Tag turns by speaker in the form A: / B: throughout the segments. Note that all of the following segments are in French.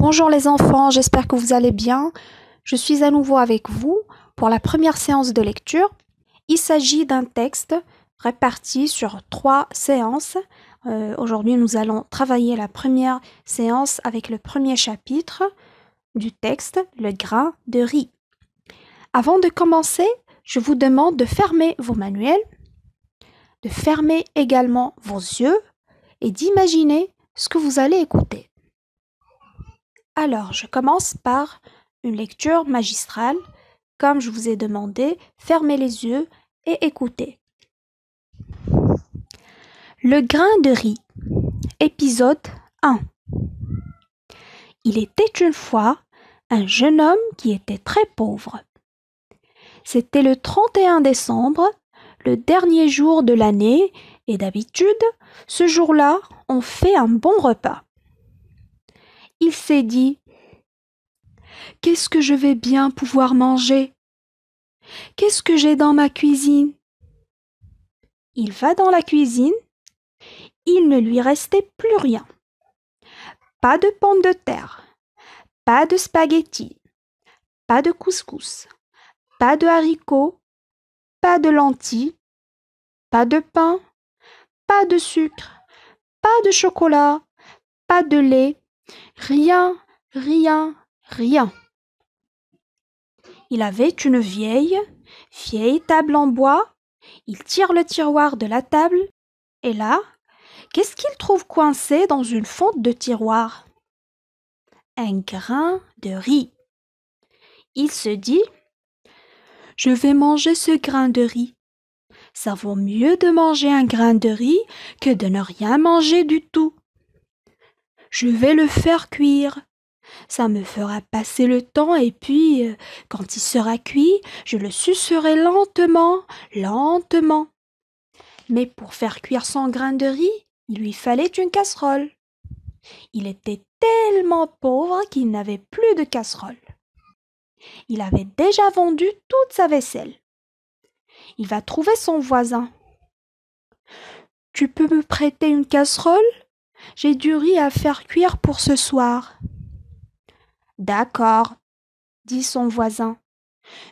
A: Bonjour les enfants, j'espère que vous allez bien. Je suis à nouveau avec vous pour la première séance de lecture. Il s'agit d'un texte réparti sur 3 séances. Aujourd'hui, nous allons travailler la première séance avec le premier chapitre du texte, le grain de riz. Avant de commencer, je vous demande de fermer vos manuels, de fermer également vos yeux et d'imaginer ce que vous allez écouter. Alors, je commence par une lecture magistrale. Comme je vous ai demandé, fermez les yeux et écoutez. Le grain de riz, épisode 1. Il était une fois un jeune homme qui était très pauvre. C'était le 31 décembre, le dernier jour de l'année, et d'habitude, ce jour-là, on fait un bon repas. Il s'est dit: qu'est-ce que je vais bien pouvoir manger? Qu'est-ce que j'ai dans ma cuisine? Il va dans la cuisine. Il ne lui restait plus rien. Pas de pommes de terre, pas de spaghettis, pas de couscous, pas de haricots, pas de lentilles, pas de pain, pas de sucre, pas de chocolat, pas de lait, rien, rien, rien. Il avait une vieille table en bois. Il tire le tiroir de la table et là, qu'est-ce qu'il trouve coincé dans une fente de tiroir? Un grain de riz. Il se dit: je vais manger ce grain de riz. Ça vaut mieux de manger un grain de riz que de ne rien manger du tout. Je vais le faire cuire. Ça me fera passer le temps et puis, quand il sera cuit, je le sucerai lentement, lentement. Mais pour faire cuire son grain de riz, il lui fallait une casserole. Il était tellement pauvre qu'il n'avait plus de casserole. Il avait déjà vendu toute sa vaisselle. Il va trouver son voisin. Tu peux me prêter une casserole? J'ai du riz à faire cuire pour ce soir. D'accord, dit son voisin.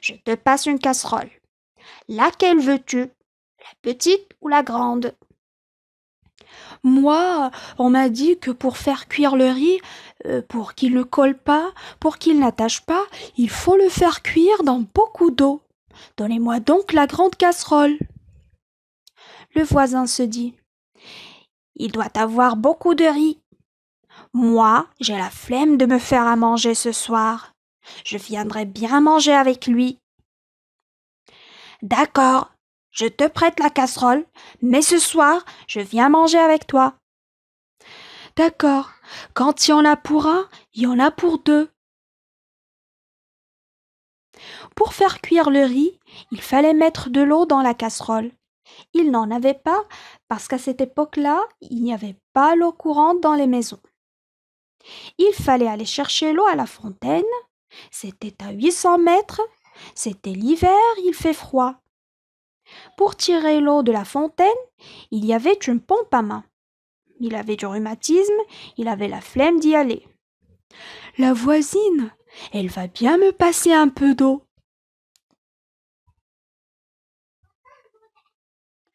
A: Je te passe une casserole. Laquelle veux-tu? La petite ou la grande? Moi, on m'a dit que pour faire cuire le riz, pour qu'il ne colle pas, pour qu'il n'attache pas, il faut le faire cuire dans beaucoup d'eau. Donnez-moi donc la grande casserole. Le voisin se dit: il doit avoir beaucoup de riz. Moi, j'ai la flemme de me faire à manger ce soir. Je viendrai bien manger avec lui. D'accord, je te prête la casserole, mais ce soir, je viens manger avec toi. D'accord, quand il y en a pour un, il y en a pour deux. Pour faire cuire le riz, il fallait mettre de l'eau dans la casserole. Il n'en avait pas parce qu'à cette époque-là, il n'y avait pas l'eau courante dans les maisons. Il fallait aller chercher l'eau à la fontaine. C'était à 800 mètres. C'était l'hiver, il fait froid. Pour tirer l'eau de la fontaine, il y avait une pompe à main. Il avait du rhumatisme, il avait la flemme d'y aller. La voisine, elle va bien me passer un peu d'eau.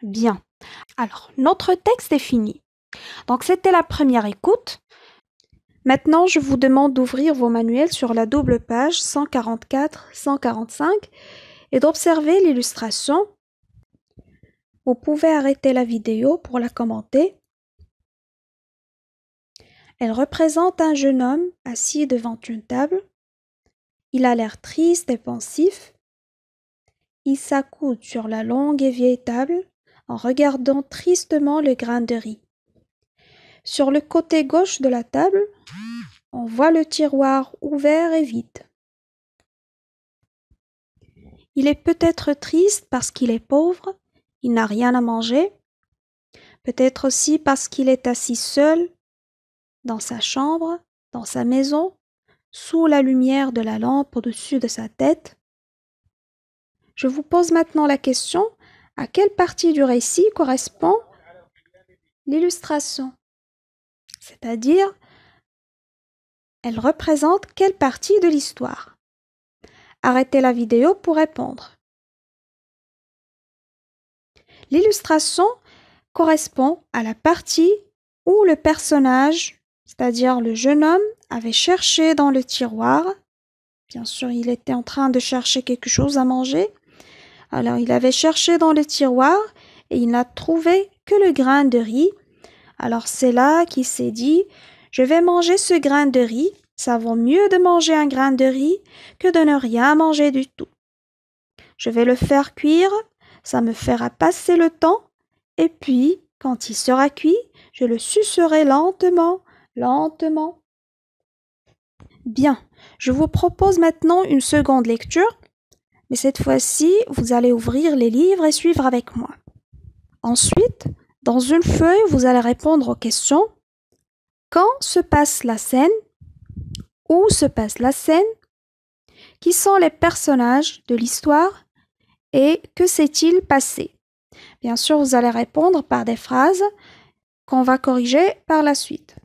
A: Bien. Alors, notre texte est fini. Donc, c'était la première écoute. Maintenant, je vous demande d'ouvrir vos manuels sur la double page 144-145 et d'observer l'illustration. Vous pouvez arrêter la vidéo pour la commenter. Elle représente un jeune homme assis devant une table. Il a l'air triste et pensif. Il s'accoude sur la longue et vieille table en regardant tristement le grain de riz. Sur le côté gauche de la table, on voit le tiroir ouvert et vide. Il est peut-être triste parce qu'il est pauvre, il n'a rien à manger, peut-être aussi parce qu'il est assis seul dans sa chambre, dans sa maison, sous la lumière de la lampe au-dessus de sa tête. Je vous pose maintenant la question: à quelle partie du récit correspond l'illustration? C'est-à-dire, elle représente quelle partie de l'histoire? Arrêtez la vidéo pour répondre. L'illustration correspond à la partie où le personnage, c'est-à-dire le jeune homme, avait cherché dans le tiroir. Bien sûr, il était en train de chercher quelque chose à manger. Alors, il avait cherché dans le tiroir et il n'a trouvé que le grain de riz. Alors, c'est là qu'il s'est dit, je vais manger ce grain de riz. Ça vaut mieux de manger un grain de riz que de ne rien manger du tout. Je vais le faire cuire, ça me fera passer le temps. Et puis, quand il sera cuit, je le sucerai lentement, lentement. Bien, je vous propose maintenant une seconde lecture, mais cette fois-ci, vous allez ouvrir les livres et suivre avec moi. Ensuite, dans une feuille, vous allez répondre aux questions. Quand se passe la scène? Où se passe la scène? Qui sont les personnages de l'histoire? Et que s'est-il passé? Bien sûr, vous allez répondre par des phrases qu'on va corriger par la suite.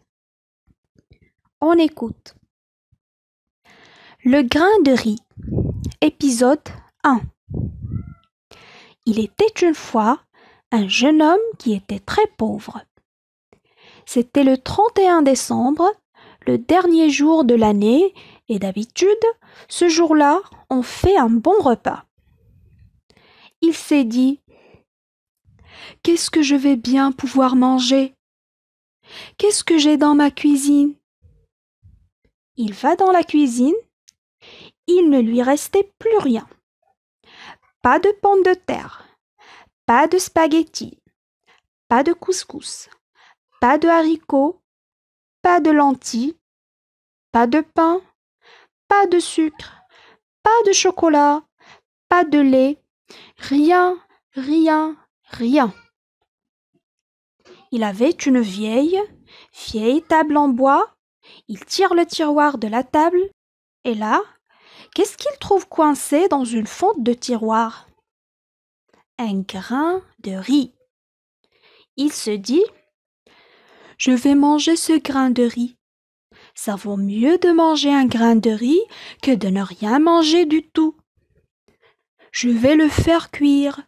A: On écoute. Le grain de riz. Épisode 1. Il était une fois un jeune homme qui était très pauvre. C'était le 31 décembre, le dernier jour de l'année, et d'habitude, ce jour-là, on fait un bon repas. Il s'est dit: qu'est-ce que je vais bien pouvoir manger? Qu'est-ce que j'ai dans ma cuisine? Il va dans la cuisine. Il ne lui restait plus rien. Pas de pommes de terre, pas de spaghettis, pas de couscous, pas de haricots, pas de lentilles, pas de pain, pas de sucre, pas de chocolat, pas de lait, rien, rien, rien. Il avait une vieille table en bois. Il tire le tiroir de la table et là, qu'est-ce qu'il trouve coincé dans une fente de tiroir? Un grain de riz. Il se dit: je vais manger ce grain de riz. Ça vaut mieux de manger un grain de riz que de ne rien manger du tout. Je vais le faire cuire.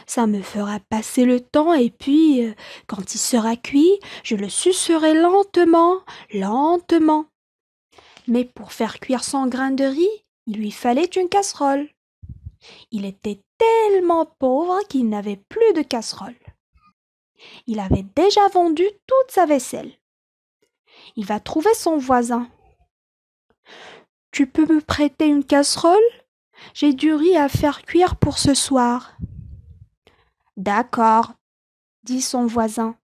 A: Ça me fera passer le temps et puis, quand il sera cuit, je le sucerai lentement, lentement. Mais pour faire cuire son grain de riz, il lui fallait une casserole. Il était tellement pauvre qu'il n'avait plus de casserole. Il avait déjà vendu toute sa vaisselle. Il va trouver son voisin. Tu peux me prêter une casserole? J'ai du riz à faire cuire pour ce soir. D'accord, dit son voisin.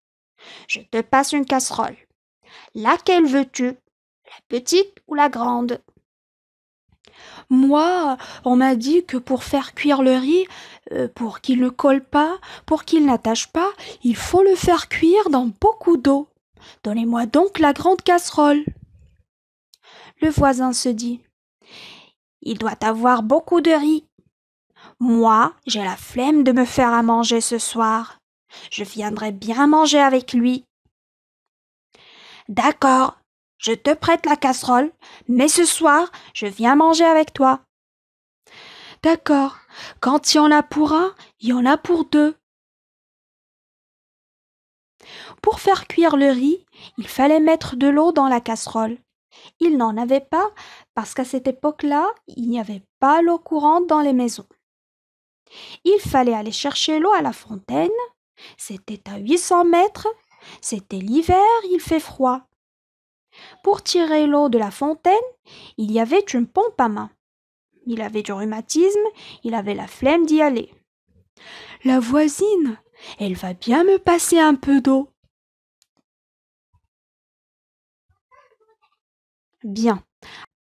A: Je te passe une casserole. Laquelle veux-tu? La petite ou la grande? Moi, on m'a dit que pour faire cuire le riz, pour qu'il ne colle pas, pour qu'il n'attache pas, il faut le faire cuire dans beaucoup d'eau. Donnez-moi donc la grande casserole. Le voisin se dit: il doit avoir beaucoup de riz. Moi, j'ai la flemme de me faire à manger ce soir. Je viendrai bien manger avec lui. D'accord, je te prête la casserole, mais ce soir, je viens manger avec toi. D'accord, quand il y en a pour un, il y en a pour deux. Pour faire cuire le riz, il fallait mettre de l'eau dans la casserole. Il n'en avait pas parce qu'à cette époque-là, il n'y avait pas l'eau courante dans les maisons. Il fallait aller chercher l'eau à la fontaine. C'était à 800 mètres. C'était l'hiver, il fait froid. Pour tirer l'eau de la fontaine, il y avait une pompe à main. Il avait du rhumatisme, il avait la flemme d'y aller. La voisine, elle va bien me passer un peu d'eau. Bien.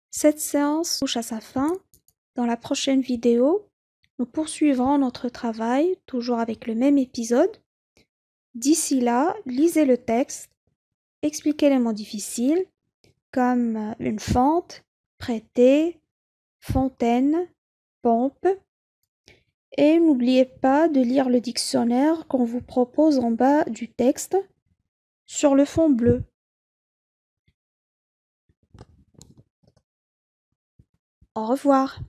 A: Cette séance touche à sa fin. Dans la prochaine vidéo, nous poursuivrons notre travail, toujours avec le même épisode. D'ici là, lisez le texte, expliquez les mots difficiles, comme une fente, prêter, fontaine, pompe. Et n'oubliez pas de lire le dictionnaire qu'on vous propose en bas du texte sur le fond bleu. Au revoir.